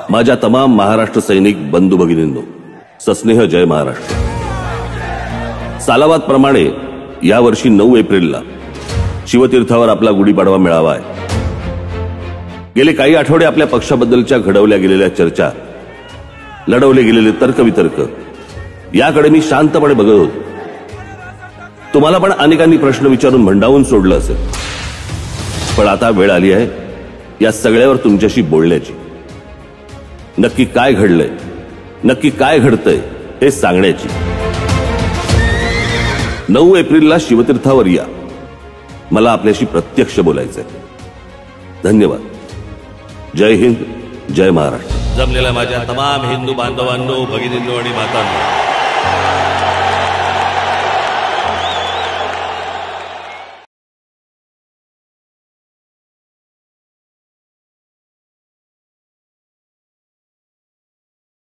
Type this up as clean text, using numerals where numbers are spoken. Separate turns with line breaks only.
माझ्या तमाम महाराष्ट्र सैनिक बंधू भगिनींनो, सस्नेह जय महाराष्ट्र. सालावाद प्रमाणे यावर्षी 9 एप्रिलला शिवतीर्थावर आपला गुढीपाडवा मेळावा आहे. गेले काही आठवडे आपल्या पक्षाबद्दलच्या घडवल्या गेलेल्या चर्चा, लढवले गेलेले तर्कवितर्क याकडे मी शांतपणे बघत होतो. तुम्हाला पण अनेकांनी प्रश्न विचारून भंडावून सोडलं असेल, पण आता वेळ आली आहे या सगळ्यावर तुमच्याशी बोलण्याची. नक्की काय घडलंय, नक्की काय घडतंय हे सांगण्याची. 9 एप्रिलला शिवतीर्थावर या, मला आपल्याशी प्रत्यक्ष बोलायचंय. धन्यवाद. जय हिंद, जय महाराष्ट्र.
जमलेल्या माझ्या तमाम हिंदू बांधवांनो, भगिनींनो आणि मातांनो,